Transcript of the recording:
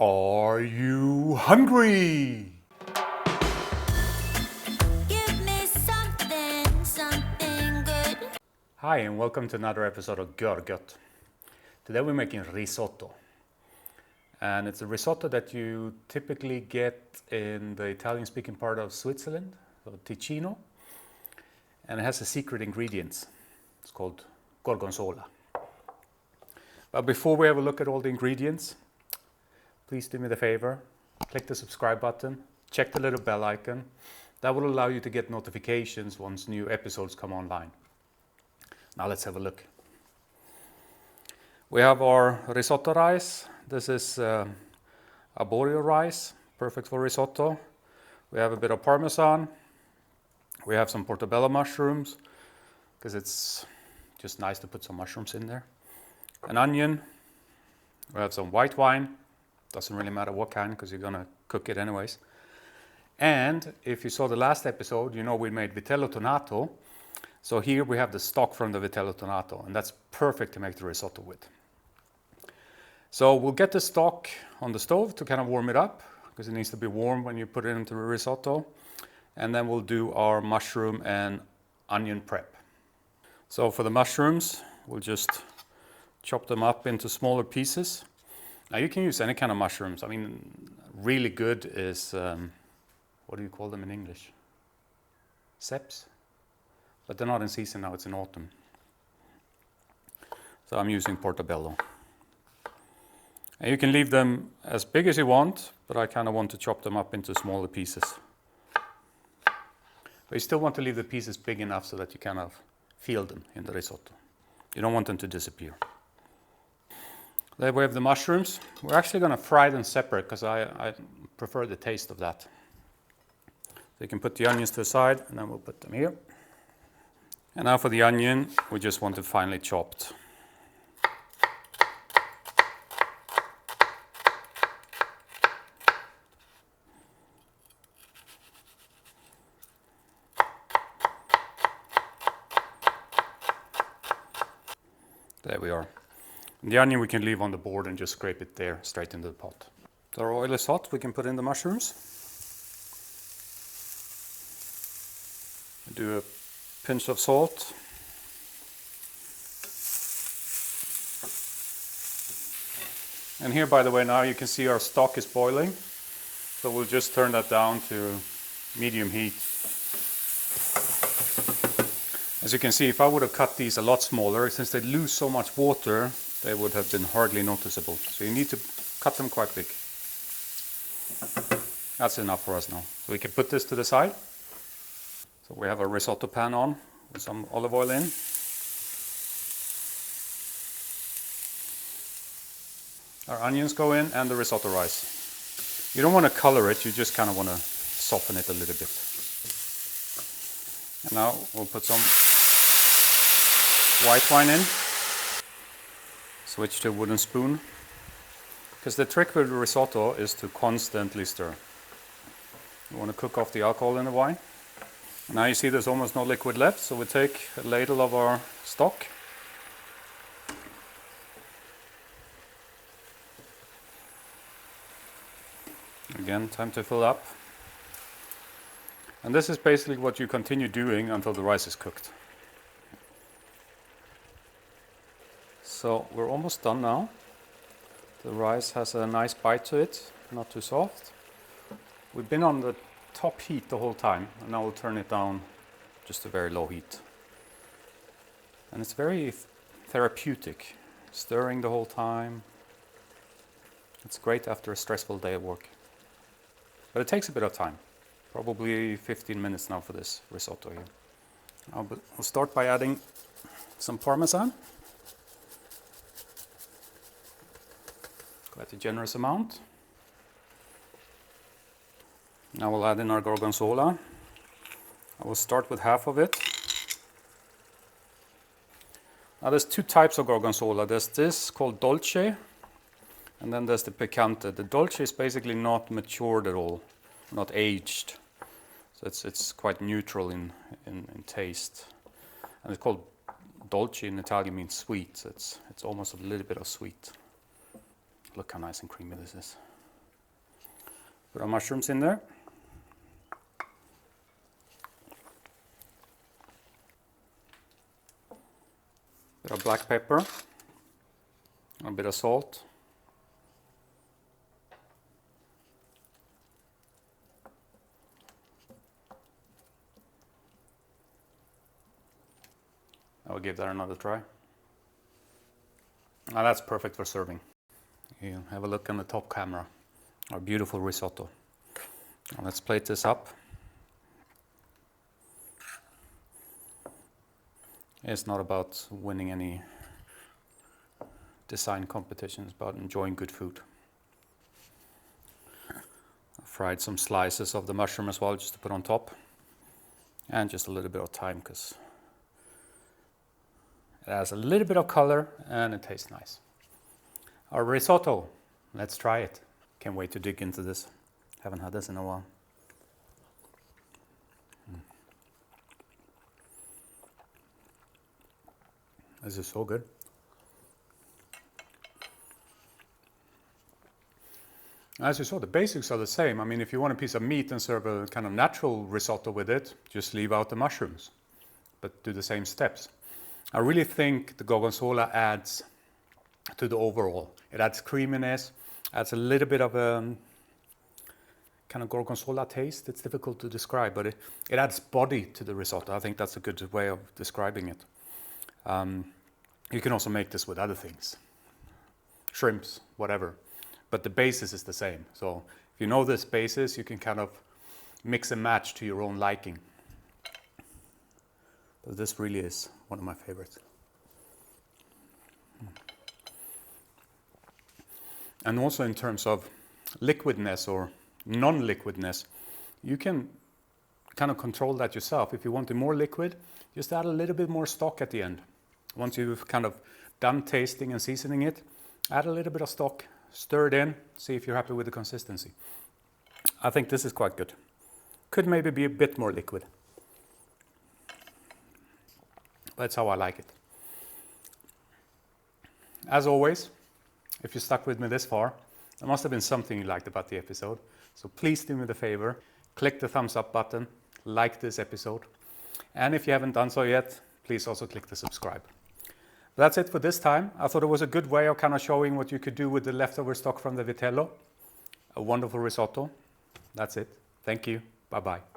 Are you hungry? Give me something good. Hi and welcome to another episode of Görgött. Today we're making risotto. And it's a risotto that you typically get in the Italian-speaking part of Switzerland, so Ticino. And it has a secret ingredient. It's called Gorgonzola. But before we have a look at all the ingredients, please do me the favor, click the subscribe button, check the little bell icon. That will allow you to get notifications once new episodes come online. Now let's have a look. We have our risotto rice. This is Arborio rice, perfect for risotto. We have a bit of Parmesan. We have some Portobello mushrooms, because it's just nice to put some mushrooms in there. An onion. We have some white wine. Doesn't really matter what kind, because you're going to cook it anyways. And if you saw the last episode, you know we made vitello tonato. So here we have the stock from the vitello tonato, and that's perfect to make the risotto with. So we'll get the stock on the stove to kind of warm it up, because it needs to be warm when you put it into the risotto. And then we'll do our mushroom and onion prep. So for the mushrooms, we'll just chop them up into smaller pieces. Now you can use any kind of mushrooms. I mean, really good is, what do you call them in English? Ceps? But they're not in season now, it's in autumn. So I'm using Portobello. And you can leave them as big as you want, but I kind of want to chop them up into smaller pieces. But you still want to leave the pieces big enough so that you kind of feel them in the risotto. You don't want them to disappear. There we have the mushrooms. We're actually going to fry them separate because I prefer the taste of that. So you can put the onions to the side and then we'll put them here. And now for the onion, we just want it finely chopped. There we are. And the onion we can leave on the board and just scrape it there, straight into the pot. So our oil is hot, we can put in the mushrooms. Do a pinch of salt. And here, by the way, now you can see our stock is boiling. So we'll just turn that down to medium heat. As you can see, if I would have cut these a lot smaller, since they lose so much water, they would have been hardly noticeable. So you need to cut them quite big. That's enough for us now. So we can put this to the side. So we have a risotto pan on with some olive oil in. Our onions go in and the risotto rice. You don't want to color it, you just kind of want to soften it a little bit. And now we'll put some white wine in. Switch to a wooden spoon. Because the trick with the risotto is to constantly stir. You want to cook off the alcohol in the wine. And now you see there's almost no liquid left, so we take a ladle of our stock. Again, time to fill up. And this is basically what you continue doing until the rice is cooked. So we're almost done now. The rice has a nice bite to it, not too soft. We've been on the top heat the whole time, and now we'll turn it down just a very low heat. And it's very therapeutic, stirring the whole time. It's great after a stressful day at work. But it takes a bit of time. Probably 15 minutes now for this risotto here. We'll start by adding some Parmesan. Quite a generous amount. Now we'll add in our Gorgonzola. I will start with half of it. Now there's two types of Gorgonzola. There's this called Dolce, and then there's the Picante. The Dolce is basically not matured at all, not aged. So it's quite neutral in taste. And it's called Dolce in Italian means sweet. So it's almost a little bit of sweet. Look how nice and creamy this is. Put our mushrooms in there. Bit of black pepper, a bit of salt. I'll give that another try. Now that's perfect for serving. You have a look on the top camera. Our beautiful risotto. Now let's plate this up. It's not about winning any design competitions, it's about enjoying good food. I fried some slices of the mushroom as well, just to put on top. And just a little bit of thyme, because it has a little bit of color and it tastes nice. Our risotto, let's try it. Can't wait to dig into this. Haven't had this in a while. This is so good. As you saw, the basics are the same. I mean, if you want a piece of meat and serve a kind of natural risotto with it, just leave out the mushrooms, but do the same steps. I really think the Gorgonzola adds to the overall. It adds creaminess, adds a little bit of a kind of Gorgonzola taste. It's difficult to describe, but it adds body to the risotto. I think that's a good way of describing it. You can also make this with other things, shrimps, whatever, but the basis is the same. So if you know this basis, you can kind of mix and match to your own liking. But this really is one of my favorites. And also in terms of liquidness or non-liquidness, you can kind of control that yourself. If you want it more liquid, just add a little bit more stock at the end. Once you've kind of done tasting and seasoning it, add a little bit of stock, stir it in, see if you're happy with the consistency. I think this is quite good. Could maybe be a bit more liquid. That's how I like it. As always, if you stuck with me this far, there must have been something you liked about the episode. So please do me the favor, click the thumbs up button, like this episode. And if you haven't done so yet, please also click the subscribe. That's it for this time. I thought it was a good way of kind of showing what you could do with the leftover stock from the vitello. A wonderful risotto. That's it. Thank you. Bye-bye.